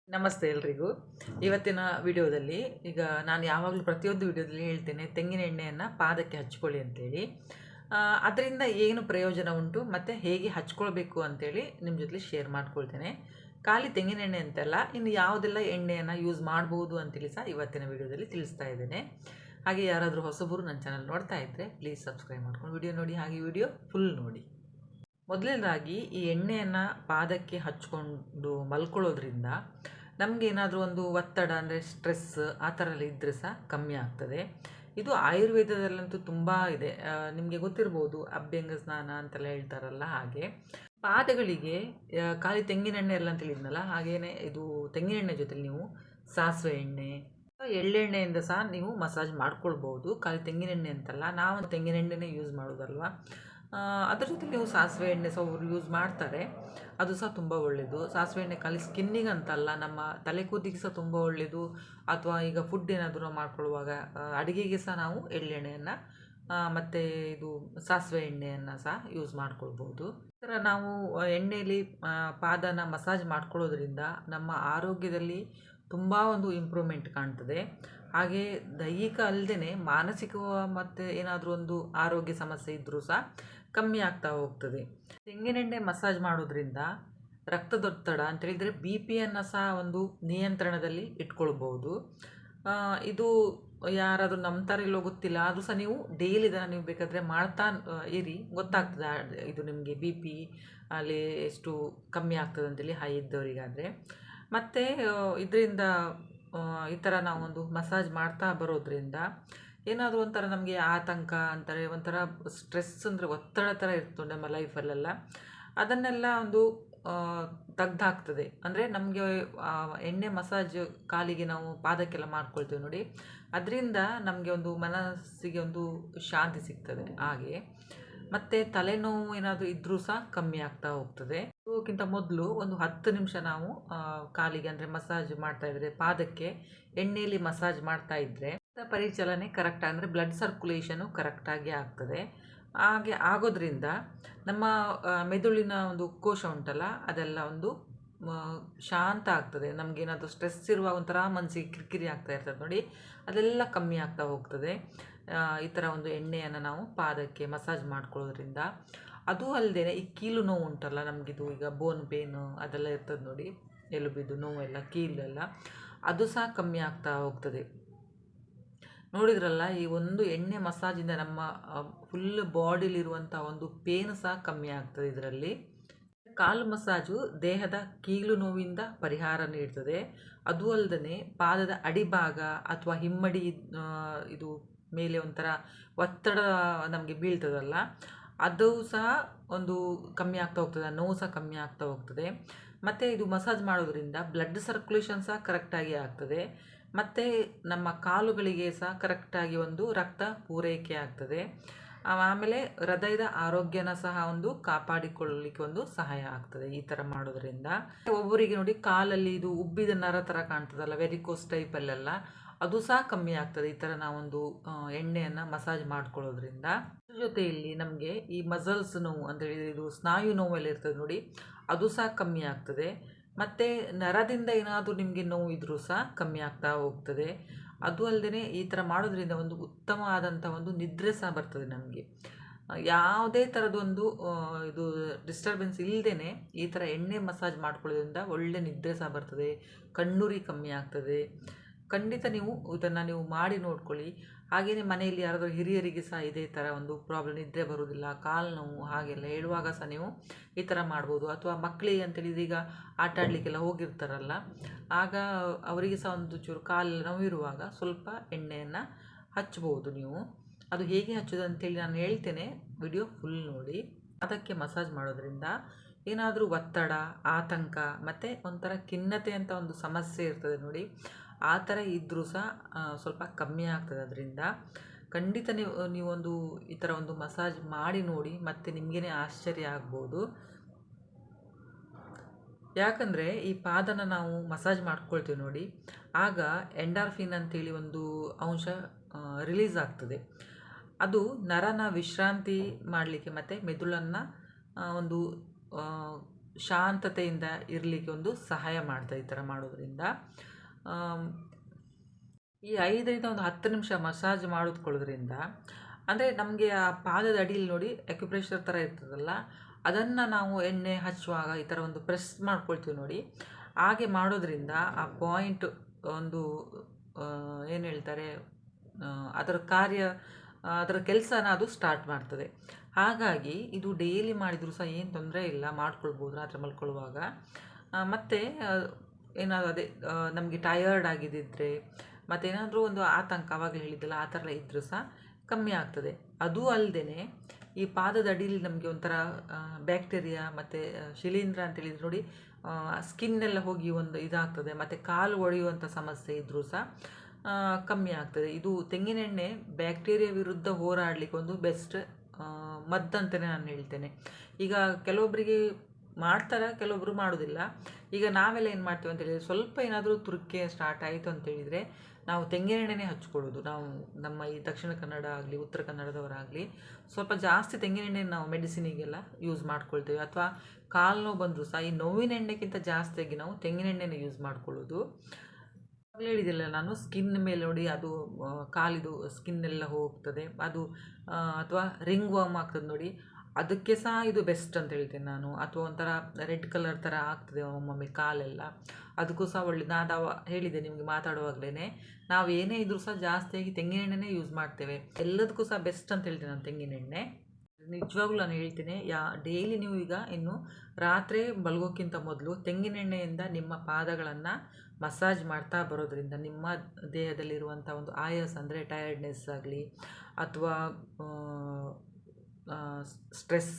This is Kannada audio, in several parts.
ನಮಸ್ತೆ ಎಲ್ರಿಗೂ. ಇವತ್ತಿನ ವಿಡಿಯೋದಲ್ಲಿ ಈಗ ನಾನು ಯಾವಾಗಲೂ ಪ್ರತಿಯೊಂದು ವಿಡಿಯೋದಲ್ಲಿ ಹೇಳ್ತೇನೆ ತೆಂಗಿನ ಎಣ್ಣೆಯನ್ನು ಪಾದಕ್ಕೆ ಹಚ್ಕೊಳ್ಳಿ ಅಂತೇಳಿ. ಅದರಿಂದ ಏನು ಪ್ರಯೋಜನ ಉಂಟು ಮತ್ತು ಹೇಗೆ ಹಚ್ಕೊಳ್ಬೇಕು ಅಂತೇಳಿ ನಿಮ್ಮ ಜೊತೆ ಶೇರ್ ಮಾಡ್ಕೊಳ್ತೇನೆ. ಖಾಲಿ ತೆಂಗಿನ ಎಣ್ಣೆ ಅಂತಲ್ಲ, ಇನ್ನು ಯಾವುದೆಲ್ಲ ಎಣ್ಣೆಯನ್ನು ಯೂಸ್ ಮಾಡ್ಬೋದು ಅಂತೇಳಿ ಸಹ ಇವತ್ತಿನ ವಿಡಿಯೋದಲ್ಲಿ ತಿಳಿಸ್ತಾ ಇದ್ದೇನೆ. ಹಾಗೆ ಯಾರಾದರೂ ಹೊಸಬರು ನನ್ನ ಚಾನಲ್ ನೋಡ್ತಾ ಇದ್ದರೆ ಪ್ಲೀಸ್ ಸಬ್ಸ್ಕ್ರೈಬ್ ಮಾಡ್ಕೊಂಡು ವಿಡಿಯೋ ನೋಡಿ, ಹಾಗೆ ವಿಡಿಯೋ ಫುಲ್ ನೋಡಿ. ಮೊದಲನೇದಾಗಿ ಈ ಎಣ್ಣೆಯನ್ನು ಪಾದಕ್ಕೆ ಹಚ್ಕೊಂಡು ಮಲ್ಕೊಳ್ಳೋದ್ರಿಂದ ನಮಗೇನಾದರೂ ಒಂದು ಒತ್ತಡ ಅಂದರೆ ಸ್ಟ್ರೆಸ್ ಆ ಥರ ಎಲ್ಲ ಇದ್ದರೆ ಸಹ ಕಮ್ಮಿ ಆಗ್ತದೆ. ಇದು ಆಯುರ್ವೇದದಲ್ಲಂತೂ ತುಂಬ ಇದೆ. ನಿಮಗೆ ಗೊತ್ತಿರ್ಬೋದು, ಅಭ್ಯಂಗ ಸ್ನಾನ ಅಂತೆಲ್ಲ ಹೇಳ್ತಾರಲ್ಲ, ಹಾಗೆ ಪಾದಗಳಿಗೆ ಖಾಲಿ ತೆಂಗಿನೆಣ್ಣೆ ಎಲ್ಲ ಅಂತ ಹೇಳಿದ್ನಲ್ಲ, ಹಾಗೇನೆ ಇದು ತೆಂಗಿನೆಣ್ಣೆ ಜೊತೆಲಿ ನೀವು ಸಾಸಿವೆ ಎಣ್ಣೆ, ಎಳ್ಳೆಣ್ಣೆಯಿಂದ ಸಹ ನೀವು ಮಸಾಜ್ ಮಾಡ್ಕೊಳ್ಬೋದು. ಖಾಲಿ ತೆಂಗಿನೆಣ್ಣೆ ಅಂತಲ್ಲ, ನಾವು ತೆಂಗಿನೆಣ್ಣೆನೇ ಯೂಸ್ ಮಾಡೋದಲ್ವ. ಅದ್ರ ಜೊತೆ ನೀವು ಸಾಸಿವೆ ಎಣ್ಣೆ ಸಹ ಅವರು ಯೂಸ್ ಮಾಡ್ತಾರೆ, ಅದು ಸಹ ತುಂಬ ಒಳ್ಳೆಯದು. ಸಾಸಿವೆ ಎಣ್ಣೆ ಖಾಲಿ ಸ್ಕಿನ್ನಿಗೆ ಅಂತಲ್ಲ, ನಮ್ಮ ತಲೆ ಕೂದಲಿಗೆ ಸಹ ತುಂಬ ಒಳ್ಳೆಯದು. ಅಥವಾ ಈಗ ಫುಡ್ ಏನಾದರೂ ಮಾಡ್ಕೊಳ್ಳುವಾಗ ಅಡುಗೆಗೆ ಸಹ ನಾವು ಎಳ್ಳೆಣ್ಣೆಯನ್ನು ಮತ್ತು ಇದು ಸಾಸಿವೆ ಎಣ್ಣೆಯನ್ನು ಸಹ ಯೂಸ್ ಮಾಡ್ಕೊಳ್ಬೋದು. ಈ ಥರ ನಾವು ಎಣ್ಣೆಯಲ್ಲಿ ಪಾದನ ಮಸಾಜ್ ಮಾಡ್ಕೊಳ್ಳೋದ್ರಿಂದ ನಮ್ಮ ಆರೋಗ್ಯದಲ್ಲಿ ತುಂಬ ಒಂದು ಇಂಪ್ರೂವ್ಮೆಂಟ್ ಕಾಣ್ತದೆ. ಹಾಗೆ ದೈಹಿಕ ಅಲ್ಲದೆ ಮಾನಸಿಕ ಮತ್ತು ಏನಾದರೂ ಒಂದು ಆರೋಗ್ಯ ಸಮಸ್ಯೆ ಇದ್ದರೂ ಸಹ ಕಮ್ಮಿ ಆಗ್ತಾ ಹೋಗ್ತದೆ. ತೆಂಗಿನೆಣ್ಣೆ ಮಸಾಜ್ ಮಾಡೋದ್ರಿಂದ ರಕ್ತದೊತ್ತಡ ಅಂತೇಳಿದರೆ ಬಿ ಪಿಯನ್ನು ಸಹ ಒಂದು ನಿಯಂತ್ರಣದಲ್ಲಿ ಇಟ್ಕೊಳ್ಬೋದು. ಇದು ಯಾರಾದರೂ ನಂಬ್ತಾರೆ ಇಲ್ಲೋ ಗೊತ್ತಿಲ್ಲ, ಆದರೂ ಸಹ ನೀವು ಡೈಲಿ ಇದನ್ನು ನೀವು ಬೇಕಾದರೆ ಮಾಡ್ತಾ ಇರಿ, ಗೊತ್ತಾಗ್ತದೆ ಇದು ನಿಮಗೆ ಬಿ ಪಿ ಅಲ್ಲಿ ಎಷ್ಟು ಕಮ್ಮಿ ಆಗ್ತದೆ ಅಂತೇಳಿ ಹೈ ಇದ್ದವರಿಗಾದರೆ. ಮತ್ತು ಇದರಿಂದ ಈ ಥರ ನಾವೊಂದು ಮಸಾಜ್ ಮಾಡ್ತಾ ಬರೋದ್ರಿಂದ ಏನಾದರೂ ಒಂಥರ ನಮಗೆ ಆತಂಕ ಅಂತಾರೆ, ಒಂಥರ ಸ್ಟ್ರೆಸ್ ಅಂದರೆ ಒತ್ತಡ ಥರ ಇರ್ತದೆ ನಮ್ಮ ಲೈಫಲ್ಲೆಲ್ಲ, ಅದನ್ನೆಲ್ಲ ಒಂದು ತೆಗ್ದಾಕ್ತದೆ. ಅಂದರೆ ನಮಗೆ ಎಣ್ಣೆ ಮಸಾಜ್ ಕಾಲಿಗೆ ನಾವು ಪಾದಕ್ಕೆಲ್ಲ ಮಾಡ್ಕೊಳ್ತೇವೆ ನೋಡಿ, ಅದರಿಂದ ನಮಗೆ ಒಂದು ಮನಸ್ಸಿಗೆ ಒಂದು ಶಾಂತಿ ಸಿಗ್ತದೆ. ಹಾಗೆ ಮತ್ತು ತಲೆನೋವು ಏನಾದರೂ ಇದ್ದರೂ ಸಹ ಕಮ್ಮಿ ಆಗ್ತಾ ಹೋಗ್ತದೆ. ಅದಕ್ಕಿಂತ ಮೊದಲು ಒಂದು 10 ನಿಮಿಷ ನಾವು ಕಾಲಿಗೆ ಅಂದರೆ ಮಸಾಜ್ ಮಾಡ್ತಾ ಇದ್ದರೆ, ಪಾದಕ್ಕೆ ಎಣ್ಣೆಯಲ್ಲಿ ಮಸಾಜ್ ಮಾಡ್ತಾ ಇದ್ದರೆ ಪರಿಚಲನೆ ಕರೆಕ್ಟ್ ಅಂದರೆ ಬ್ಲಡ್ ಸರ್ಕ್ಯುಲೇಷನು ಕರೆಕ್ಟಾಗಿ ಆಗ್ತದೆ. ಹಾಗೆ ಆಗೋದ್ರಿಂದ ನಮ್ಮ ಮೆದುಳಿನ ಒಂದು ಕೋಶ ಉಂಟಲ್ಲ, ಅದೆಲ್ಲ ಒಂದು ಶಾಂತ ಆಗ್ತದೆ. ನಮಗೇನಾದರೂ ಸ್ಟ್ರೆಸ್ ಇರುವ ಒಂಥರ ಮನಸ್ಸಿಗೆ ಕಿರಿಕಿರಿ ಆಗ್ತಾ ಇರ್ತದೆ ನೋಡಿ, ಅದೆಲ್ಲ ಕಮ್ಮಿ ಆಗ್ತಾ ಹೋಗ್ತದೆ ಈ ಥರ ಒಂದು ಎಣ್ಣೆಯನ್ನು ನಾವು ಪಾದಕ್ಕೆ ಮಸಾಜ್ ಮಾಡ್ಕೊಳ್ಳೋದ್ರಿಂದ. ಅದು ಅಲ್ಲದೆ ಈ ಕೀಲು ನೋವು ಉಂಟಲ್ಲ ನಮಗಿದು, ಈಗ ಬೋನ್ ಪೇನು ಅದೆಲ್ಲ ಇರ್ತದೆ ನೋಡಿ, ಎಲುಬಿದ್ದು ನೋವೆಲ್ಲ, ಕೀಲೆಲ್ಲ, ಅದು ಸಹ ಕಮ್ಮಿ ಆಗ್ತಾ ಹೋಗ್ತದೆ. ನೋಡಿದ್ರಲ್ಲ, ಈ ಒಂದು ಎಣ್ಣೆ ಮಸಾಜಿಂದ ನಮ್ಮ ಫುಲ್ ಬಾಡಿಲಿರುವಂಥ ಒಂದು ಪೇನ್ ಸಹ ಕಮ್ಮಿ ಆಗ್ತದೆ ಇದರಲ್ಲಿ. ಕಾಲು ಮಸಾಜು ದೇಹದ ಕೀಲು ನೋವಿಂದ ಪರಿಹಾರ ನೀಡ್ತದೆ. ಅದು ಅಲ್ಲದೆ ಪಾದದ ಅಡಿಭಾಗ ಅಥವಾ ಹಿಮ್ಮಡಿ ಇದು ಮೇಲೆ ಒಂಥರ ಒತ್ತಡ ನಮಗೆ ಬೀಳ್ತದಲ್ಲ, ಅದು ಸಹ ಒಂದು ಕಮ್ಮಿ ಆಗ್ತಾ ಹೋಗ್ತದೆ, ನೋವು ಸಹ ಕಮ್ಮಿ ಆಗ್ತಾ ಹೋಗ್ತದೆ. ಮತ್ತು ಇದು ಮಸಾಜ್ ಮಾಡೋದ್ರಿಂದ ಬ್ಲಡ್ ಸರ್ಕ್ಯುಲೇಷನ್ ಸಹ ಕರೆಕ್ಟಾಗಿ ಆಗ್ತದೆ. ಮತ್ತು ನಮ್ಮ ಕಾಲುಗಳಿಗೆ ಸಹ ಕರೆಕ್ಟಾಗಿ ಒಂದು ರಕ್ತ ಪೂರೈಕೆ ಆಗ್ತದೆ. ಆಮೇಲೆ ಹೃದಯದ ಆರೋಗ್ಯನ ಸಹ ಒಂದು ಕಾಪಾಡಿಕೊಳ್ಳಲಿಕ್ಕೆ ಒಂದು ಸಹಾಯ ಆಗ್ತದೆ ಈ ಥರ ಮಾಡೋದ್ರಿಂದ. ಒಬ್ಬರಿಗೆ ನೋಡಿ ಕಾಲಲ್ಲಿ ಇದು ಉಬ್ಬಿದ ನರ ಥರ ಕಾಣ್ತದಲ್ಲ, ವೆರಿಕೋಸ್ ಟೈಪಲ್ಲೆಲ್ಲ, ಅದು ಸಹ ಕಮ್ಮಿ ಆಗ್ತದೆ ಈ ಥರ ನಾವೊಂದು ಎಣ್ಣೆಯನ್ನು ಮಸಾಜ್ ಮಾಡ್ಕೊಳ್ಳೋದ್ರಿಂದ. ಜೊತೆಯಲ್ಲಿ ನಮಗೆ ಈ ಮಸಲ್ಸ್ ನೋವು ಅಂತೇಳಿ ಇದು ಸ್ನಾಯು ನೋವೆಲ್ಲ ಇರ್ತದೆ ನೋಡಿ, ಅದು ಸಹ ಕಮ್ಮಿ ಆಗ್ತದೆ. ಮತ್ತು ನರದಿಂದ ಏನಾದರೂ ನಿಮಗೆ ನೋವು ಇದ್ದರೂ ಸಹ ಕಮ್ಮಿ ಆಗ್ತಾ ಹೋಗ್ತದೆ. ಅದು ಅಲ್ಲದೆ ಈ ಥರ ಮಾಡೋದ್ರಿಂದ ಒಂದು ಉತ್ತಮವಾದಂಥ ಒಂದು ನಿದ್ರೆ ಸಹ ಬರ್ತದೆ ನಮಗೆ. ಯಾವುದೇ ಥರದೊಂದು ಇದು ಡಿಸ್ಟರ್ಬೆನ್ಸ್ ಇಲ್ಲದೇ ಈ ಥರ ಎಣ್ಣೆ ಮಸಾಜ್ ಮಾಡ್ಕೊಳ್ಳೋದ್ರಿಂದ ಒಳ್ಳೆ ನಿದ್ರೆ ಸಹ ಬರ್ತದೆ, ಕಣ್ಣುರಿ ಕಮ್ಮಿ ಆಗ್ತದೆ. ಖಂಡಿತ ನೀವು ಇದನ್ನು ನೀವು ಮಾಡಿ ನೋಡ್ಕೊಳ್ಳಿ. ಹಾಗೆಯೇ ಮನೆಯಲ್ಲಿ ಯಾರಾದರೂ ಹಿರಿಯರಿಗೆ ಸಹ ಇದೇ ಥರ ಒಂದು ಪ್ರಾಬ್ಲಮ್, ನಿದ್ರೆ ಬರೋದಿಲ್ಲ, ಕಾಲು ನೋವು ಹಾಗೆಲ್ಲ ಹೇಳುವಾಗ ಸಹ ನೀವು ಈ ಥರ ಮಾಡ್ಬೋದು. ಅಥವಾ ಮಕ್ಕಳಿಗೆ ಅಂತೇಳಿದ್ರೆ ಈಗ ಆಟ ಆಡಲಿಕ್ಕೆಲ್ಲ ಹೋಗಿರ್ತಾರಲ್ಲ, ಆಗ ಅವರಿಗೆ ಸಹ ಒಂದು ಚೂರು ಕಾಲು ನೋವು ಇರುವಾಗ ಸ್ವಲ್ಪ ಎಣ್ಣೆಯನ್ನು ಹಚ್ಬೋದು ನೀವು. ಅದು ಹೇಗೆ ಹಚ್ಚೋದು ಅಂತೇಳಿ ನಾನು ಹೇಳ್ತೇನೆ, ವಿಡಿಯೋ ಫುಲ್ ನೋಡಿ. ಅದಕ್ಕೆ ಮಸಾಜ್ ಮಾಡೋದ್ರಿಂದ ಏನಾದರೂ ಒತ್ತಡ, ಆತಂಕ ಮತ್ತು ಒಂಥರ ಖಿನ್ನತೆ ಅಂತ ಒಂದು ಸಮಸ್ಯೆ ಇರ್ತದೆ ನೋಡಿ, ಆ ಥರ ಇದ್ದರೂ ಸಹ ಸ್ವಲ್ಪ ಕಮ್ಮಿ ಆಗ್ತದೆ ಅದರಿಂದ. ಖಂಡಿತ ನೀವೊಂದು ಈ ಥರ ಒಂದು ಮಸಾಜ್ ಮಾಡಿ ನೋಡಿ, ಮತ್ತು ನಿಮಗೇ ಆಶ್ಚರ್ಯ ಆಗ್ಬೋದು. ಯಾಕಂದರೆ ಈ ಪಾದನ ನಾವು ಮಸಾಜ್ ಮಾಡ್ಕೊಳ್ತೀವಿ ನೋಡಿ, ಆಗ ಎಂಡಾರ್ಫಿನ್ ಅಂತೇಳಿ ಒಂದು ಅಂಶ ರಿಲೀಸ್ ಆಗ್ತದೆ. ಅದು ನರನ ವಿಶ್ರಾಂತಿ ಮಾಡಲಿಕ್ಕೆ ಮತ್ತು ಮೆದುಳನ್ನು ಒಂದು ಶಾಂತತೆಯಿಂದ ಇರಲಿಕ್ಕೆ ಒಂದು ಸಹಾಯ ಮಾಡ್ತದೆ ಈ ಥರ ಮಾಡೋದ್ರಿಂದ. ಈ 5ರಿಂದ ಒಂದು 10 ನಿಮಿಷ ಮಸಾಜ್ ಮಾಡಿಕೊಳ್ಳೋದ್ರಿಂದ ಅಂದರೆ ನಮಗೆ ಆ ಪಾದದ ಅಡಿಯಲ್ಲಿ ನೋಡಿ ಅಕ್ಯುಪ್ರೆಷರ್ ಥರ ಇರ್ತದಲ್ಲ, ಅದನ್ನು ನಾವು ಎಣ್ಣೆ ಹಚ್ಚುವಾಗ ಈ ಥರ ಒಂದು ಪ್ರೆಸ್ ಮಾಡ್ಕೊಳ್ತೀವಿ ನೋಡಿ. ಹಾಗೆ ಮಾಡೋದ್ರಿಂದ ಆ ಪಾಯಿಂಟ್ ಒಂದು ಏನು ಹೇಳ್ತಾರೆ, ಅದರ ಅದರ ಕೆಲಸನ ಅದು ಸ್ಟಾರ್ಟ್ ಮಾಡ್ತದೆ. ಹಾಗಾಗಿ ಇದು ಡೈಲಿ ಮಾಡಿದರೂ ಸಹ ಏನು ತೊಂದರೆ ಇಲ್ಲ, ಮಾಡ್ಕೊಳ್ಬೋದು ರಾತ್ರಿ ಮಲ್ಕೊಳ್ಳುವಾಗ. ಮತ್ತು ಏನಾದರೂ ಅದೇ ನಮಗೆ ಟಯರ್ಡ್ ಆಗಿದ್ದರೆ ಮತ್ತೇನಾದರೂ ಒಂದು ಆತಂಕ ಆವಾಗಲೇ ಹೇಳಿದ್ದಲ್ಲ ಆ ಥರ ಇದ್ದರೂ ಸಹ ಕಮ್ಮಿ ಆಗ್ತದೆ. ಅದೂ ಅಲ್ಲದೆ ಈ ಪಾದದ ಅಡಿಯಲ್ಲಿ ನಮಗೆ ಒಂಥರ ಬ್ಯಾಕ್ಟೀರಿಯಾ ಮತ್ತು ಶಿಲೀಂಧ್ರ ಅಂತೇಳಿದ್ರೆ ನೋಡಿ, ಸ್ಕಿನ್ನೆಲ್ಲ ಹೋಗಿ ಒಂದು ಇದಾಗ್ತದೆ. ಮತ್ತು ಕಾಲು ಒಡೆಯುವಂಥ ಸಮಸ್ಯೆ ಇದ್ದರೂ ಸಹ ಕಮ್ಮಿ ಆಗ್ತದೆ. ಇದು ತೆಂಗಿನೆಣ್ಣೆ ಬ್ಯಾಕ್ಟೀರಿಯಾ ವಿರುದ್ಧ ಹೋರಾಡಲಿಕ್ಕೆ ಒಂದು ಬೆಸ್ಟ್ ಮದ್ದಂತಲೇ ನಾನು ಹೇಳ್ತೇನೆ. ಈಗ ಕೆಲವೊಬ್ಬರಿಗೆ ಮಾಡ್ತಾರೆ, ಕೆಲವೊಬ್ಬರು ಮಾಡೋದಿಲ್ಲ. ಈಗ ನಾವೆಲ್ಲ ಏನು ಮಾಡ್ತೀವಿ ಅಂತೇಳಿದರೆ, ಸ್ವಲ್ಪ ಏನಾದರೂ ತುರ್ಕೆ ಸ್ಟಾರ್ಟ್ ಆಯಿತು ಅಂತೇಳಿದರೆ ನಾವು ತೆಂಗಿನೆಣ್ಣೆನೇ ಹಚ್ಕೊಳ್ಳೋದು. ನಾವು ನಮ್ಮ ಈ ದಕ್ಷಿಣ ಕನ್ನಡ ಆಗಲಿ ಉತ್ತರ ಕನ್ನಡದವರಾಗಲಿ ಸ್ವಲ್ಪ ಜಾಸ್ತಿ ತೆಂಗಿನೆಣ್ಣೆ ನಾವು ಮೆಡಿಸಿನಿಗೆಲ್ಲ ಯೂಸ್ ಮಾಡ್ಕೊಳ್ತೇವೆ. ಅಥವಾ ಕಾಲು ನೋವು ಬಂದರೂ ಸಹ ಈ ನೋವಿನ ಎಣ್ಣೆಗಿಂತ ಜಾಸ್ತಿಯಾಗಿ ನಾವು ತೆಂಗಿನೆಣ್ಣೆನೇ ಯೂಸ್ ಮಾಡ್ಕೊಳ್ಳೋದು. ಹೇಳಿದಿಲ್ಲ ನಾನು, ಸ್ಕಿನ್ ಮೇಲೆ ನೋಡಿ ಅದು ಕಾಲಿದು ಸ್ಕಿನ್ನೆಲ್ಲ ಹೋಗ್ತದೆ ಅದು, ಅಥವಾ ರಿಂಗ್ ವರ್ಮ್ ಆಗ್ತದೆ ನೋಡಿ, ಅದಕ್ಕೆ ಸಹ ಇದು ಬೆಸ್ಟ್ ಅಂತ ಹೇಳ್ತೇನೆ ನಾನು. ಅಥವಾ ಒಂಥರ ರೆಡ್ ಕಲರ್ ಥರ ಆಗ್ತದೆ ಒಮ್ಮೊಮ್ಮೆ ಕಾಲೆಲ್ಲ, ಅದಕ್ಕೂ ಸಹ ಒಳ್ಳೆ. ನಾನು ಹೇಳಿದೆ ನಿಮಗೆ ಮಾತಾಡುವಾಗಲೇ, ನಾವು ಏನೇ ಇದ್ರೂ ಸಹ ಜಾಸ್ತಿಯಾಗಿ ತೆಂಗಿನೆಣ್ಣೆನೇ ಯೂಸ್ ಮಾಡ್ತೇವೆ. ಎಲ್ಲದಕ್ಕೂ ಸಹ ಬೆಸ್ಟ್ ಅಂತ ಹೇಳ್ತೇನೆ ನಾನು ತೆಂಗಿನೆಣ್ಣೆ. ನಿಜವಾಗ್ಲೂ ನಾನು ಹೇಳ್ತೀನಿ, ಡೈಲಿ ನೀವು ಈಗ ಇನ್ನು ರಾತ್ರಿ ಮಲಗೋಕ್ಕಿಂತ ಮೊದಲು ತೆಂಗಿನೆಣ್ಣೆಯಿಂದ ನಿಮ್ಮ ಪಾದಗಳನ್ನು ಮಸಾಜ್ ಮಾಡ್ತಾ ಬರೋದ್ರಿಂದ ನಿಮ್ಮ ದೇಹದಲ್ಲಿರುವಂಥ ಒಂದು ಆಯಾಸ ಅಂದರೆ ಟಯರ್ಡ್ನೆಸ್ ಆಗಲಿ ಅಥವಾ ಸ್ಟ್ರೆಸ್,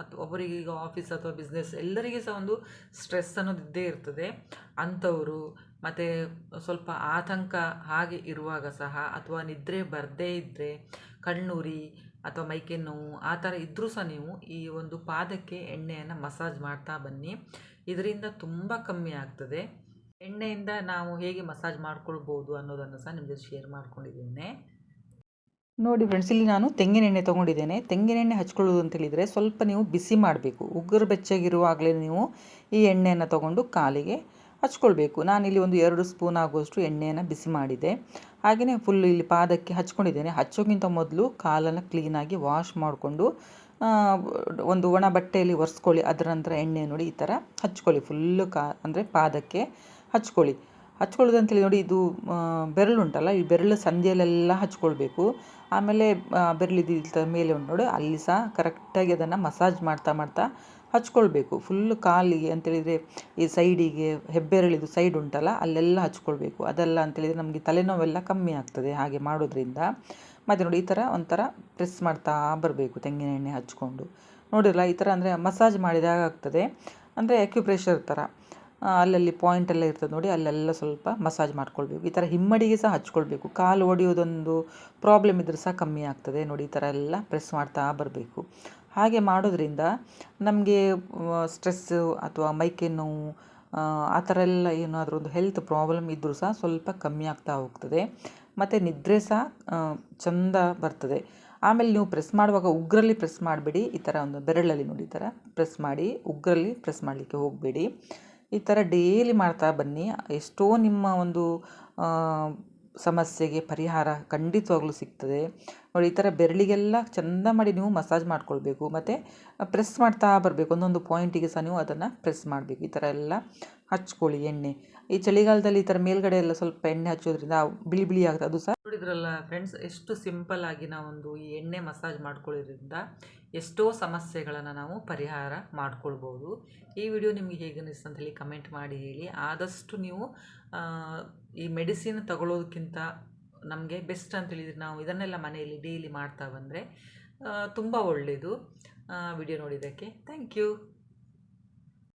ಅಥವಾ ಒಬ್ಬರಿಗೆ ಈಗ ಆಫೀಸ್ ಅಥವಾ ಬಿಸ್ನೆಸ್ ಎಲ್ಲರಿಗೆ ಸಹ ಒಂದು ಸ್ಟ್ರೆಸ್ ಅನ್ನೋದು ಇದ್ದೇ ಇರ್ತದೆ. ಅಂಥವರು ಮತ್ತು ಸ್ವಲ್ಪ ಆತಂಕ ಹಾಗೆ ಇರುವಾಗ ಸಹ, ಅಥವಾ ನಿದ್ರೆ ಬರದೇ ಇದ್ದರೆ, ಕಣ್ಣುರಿ ಅಥವಾ ಮೈಕೈ ನೋವು ಆ ಥರ ಇದ್ದರೂ ಸಹ ನೀವು ಈ ಒಂದು ಪಾದಕ್ಕೆ ಎಣ್ಣೆಯನ್ನು ಮಸಾಜ್ ಮಾಡ್ತಾ ಬನ್ನಿ. ಇದರಿಂದ ತುಂಬ ಕಮ್ಮಿ ಆಗ್ತದೆ. ಎಣ್ಣೆಯಿಂದ ನಾವು ಹೇಗೆ ಮಸಾಜ್ ಮಾಡ್ಕೊಳ್ಬೋದು ಅನ್ನೋದನ್ನು ಸಹ ನಿಮ್ಮ ಜೊತೆ ಶೇರ್ ಮಾಡ್ಕೊಂಡಿದ್ದೇನೆ. ನೋಡಿ ಫ್ರೆಂಡ್ಸ್, ಇಲ್ಲಿ ನಾನು ತೆಂಗಿನೆಣ್ಣೆ ತೊಗೊಂಡಿದ್ದೇನೆ. ತೆಂಗಿನೆಣ್ಣೆ ಹಚ್ಕೊಳ್ಳೋದು ಅಂತೇಳಿದರೆ ಸ್ವಲ್ಪ ನೀವು ಬಿಸಿ ಮಾಡಬೇಕು. ಉಗುರು ಬೆಚ್ಚಗಿರುವಾಗಲೇ ನೀವು ಈ ಎಣ್ಣೆಯನ್ನು ತೊಗೊಂಡು ಕಾಲಿಗೆ ಹಚ್ಕೊಳ್ಬೇಕು. ನಾನಿಲ್ಲಿ ಒಂದು 2 ಸ್ಪೂನ್ ಆಗುವಷ್ಟು ಎಣ್ಣೆಯನ್ನು ಬಿಸಿ ಮಾಡಿದೆ. ಹಾಗೆಯೇ ಫುಲ್ ಇಲ್ಲಿ ಪಾದಕ್ಕೆ ಹಚ್ಕೊಂಡಿದ್ದೇನೆ. ಹಚ್ಚೋಕ್ಕಿಂತ ಮೊದಲು ಕಾಲನ್ನು ಕ್ಲೀನಾಗಿ ವಾಶ್ ಮಾಡಿಕೊಂಡು ಒಂದು ಒಣ ಬಟ್ಟೆಯಲ್ಲಿ ಒರೆಸ್ಕೊಳ್ಳಿ. ಅದರ ನಂತರ ಎಣ್ಣೆ ನೋಡಿ ಈ ಥರ ಹಚ್ಕೊಳ್ಳಿ. ಫುಲ್ಲು ಅಂದರೆ ಪಾದಕ್ಕೆ ಹಚ್ಕೊಳ್ಳಿ. ಹಚ್ಕೊಳ್ಳೋದಂತೇಳಿ ನೋಡಿ, ಇದು ಬೆರಳುಂಟಲ್ಲ, ಈ ಬೆರಳು ಸಂದಿಯಲ್ಲೆಲ್ಲ ಹಚ್ಕೊಳ್ಬೇಕು. ಆಮೇಲೆ ಬೆರಳಿದ ಮೇಲೆ ಉಂಟು ನೋಡಿ, ಅಲ್ಲಿ ಸಹ ಕರೆಕ್ಟಾಗಿ ಅದನ್ನು ಮಸಾಜ್ ಮಾಡ್ತಾ ಮಾಡ್ತಾ ಹಚ್ಕೊಳ್ಬೇಕು. ಫುಲ್ಲು ಕಾಲಿಗೆ ಅಂತೇಳಿದರೆ ಈ ಸೈಡಿಗೆ ಹೆಬ್ಬೆರಳಿದು ಸೈಡ್ ಉಂಟಲ್ಲ ಅಲ್ಲೆಲ್ಲ ಹಚ್ಕೊಳ್ಬೇಕು. ಅದೆಲ್ಲ ಅಂತೇಳಿದರೆ ನಮಗೆ ತಲೆನೋವೆಲ್ಲ ಕಮ್ಮಿ ಆಗ್ತದೆ ಹಾಗೆ ಮಾಡೋದ್ರಿಂದ. ಮತ್ತು ನೋಡಿ ಈ ಥರ ಒಂಥರ ಪ್ರೆಸ್ ಮಾಡ್ತಾ ಬರಬೇಕು ತೆಂಗಿನ ಎಣ್ಣೆ ಹಚ್ಕೊಂಡು. ನೋಡಿರಲ್ಲ ಈ ಥರ ಅಂದರೆ ಮಸಾಜ್ ಮಾಡಿದಾಗ ಆಗ್ತದೆ. ಅಂದರೆ ಅಕ್ಯುಪ್ರೆಷರ್ ಥರ ಅಲ್ಲಲ್ಲಿ ಪಾಯಿಂಟ್ ಎಲ್ಲ ಇರ್ತದೆ ನೋಡಿ, ಅಲ್ಲೆಲ್ಲ ಸ್ವಲ್ಪ ಮಸಾಜ್ ಮಾಡ್ಕೊಳ್ಬೇಕು. ಈ ಥರ ಹಿಮ್ಮಡಿಗೆ ಸಹ ಹಚ್ಕೊಳ್ಬೇಕು. ಕಾಲು ಒಡೆಯೋದೊಂದು ಪ್ರಾಬ್ಲಮ್ ಇದ್ದರೆ ಸಹ ಕಮ್ಮಿ ಆಗ್ತದೆ ನೋಡಿ. ಈ ಥರ ಎಲ್ಲ ಪ್ರೆಸ್ ಮಾಡ್ತಾ ಬರಬೇಕು. ಹಾಗೆ ಮಾಡೋದ್ರಿಂದ ನಮಗೆ ಸ್ಟ್ರೆಸ್ಸು ಅಥವಾ ಮೈಕೈ ನೋವು ಆ ಥರ ಎಲ್ಲ ಏನಾದರೂ ಒಂದು ಹೆಲ್ತ್ ಪ್ರಾಬ್ಲಮ್ ಇದ್ದರೂ ಸಹ ಸ್ವಲ್ಪ ಕಮ್ಮಿ ಆಗ್ತಾ ಹೋಗ್ತದೆ. ಮತ್ತು ನಿದ್ರೆ ಸಹ ಚೆಂದ ಬರ್ತದೆ. ಆಮೇಲೆ ನೀವು ಪ್ರೆಸ್ ಮಾಡುವಾಗ ಉಗ್ರಲ್ಲಿ ಪ್ರೆಸ್ ಮಾಡಬೇಡಿ. ಈ ಥರ ಒಂದು ಬೆರಳಲ್ಲಿ ನೋಡಿ ಈ ಥರ ಪ್ರೆಸ್ ಮಾಡಿ, ಉಗ್ರಲ್ಲಿ ಪ್ರೆಸ್ ಮಾಡಲಿಕ್ಕೆ ಹೋಗಬೇಡಿ. ಈ ಥರ ಡೈಲಿ ಮಾಡ್ತಾ ಬನ್ನಿ. ಎಷ್ಟೋ ನಿಮ್ಮ ಒಂದು ಸಮಸ್ಯೆಗೆ ಪರಿಹಾರ ಖಂಡಿತವಾಗ್ಲೂ ಸಿಗ್ತದೆ ನೋಡಿ. ಈ ಥರ ಬೆರಳಿಗೆಲ್ಲ ಚೆಂದ ಮಾಡಿ ನೀವು ಮಸಾಜ್ ಮಾಡ್ಕೊಳ್ಬೇಕು. ಮತ್ತು ಪ್ರೆಸ್ ಮಾಡ್ತಾ ಬರಬೇಕು. ಒಂದೊಂದು ಪಾಯಿಂಟಿಗೆ ಸಹ ನೀವು ಅದನ್ನು ಪ್ರೆಸ್ ಮಾಡಬೇಕು. ಈ ಥರ ಎಲ್ಲ ಹಚ್ಕೊಳ್ಳಿ ಎಣ್ಣೆ. ಈ ಚಳಿಗಾಲದಲ್ಲಿ ಈ ಥರ ಮೇಲ್ಗಡೆ ಎಲ್ಲ ಸ್ವಲ್ಪ ಎಣ್ಣೆ ಹಚ್ಚೋದ್ರಿಂದ ಬಿಳಿ ಬಿಳಿ ಆಗ್ತದೆ. ಅದು ಸಹ ನೋಡಿದ್ರಲ್ಲ ಫ್ರೆಂಡ್ಸ್, ಎಷ್ಟು ಸಿಂಪಲ್ ಆಗಿ ನಾವೊಂದು ಈ ಎಣ್ಣೆ ಮಸಾಜ್ ಮಾಡ್ಕೊಳ್ಳೋದ್ರಿಂದ ಎಷ್ಟೋ ಸಮಸ್ಯೆಗಳನ್ನು ನಾವು ಪರಿಹಾರ ಮಾಡ್ಕೊಳ್ಬೋದು. ಈ ವಿಡಿಯೋ ನಿಮಗೆ ಹೇಗೆ ಅನಿಸ್ತು ಅಂತ ಹೇಳಿ ಕಮೆಂಟ್ ಮಾಡಿ ಹೇಳಿ. ಆದಷ್ಟು ನೀವು ಈ ಮೆಡಿಸಿನ್ ತಗೊಳ್ಳೋದಕ್ಕಿಂತ ನಮಗೆ ಬೆಸ್ಟ್ ಅಂತೇಳಿದರೆ ನಾವು ಇದನ್ನೆಲ್ಲ ಮನೆಯಲ್ಲಿ ಡೈಲಿ ಮಾಡ್ತಾ ಬಂದರೆ ತುಂಬ ಒಳ್ಳೆಯದು. ವಿಡಿಯೋ ನೋಡಿದ್ದಕ್ಕೆ ಥ್ಯಾಂಕ್ ಯು.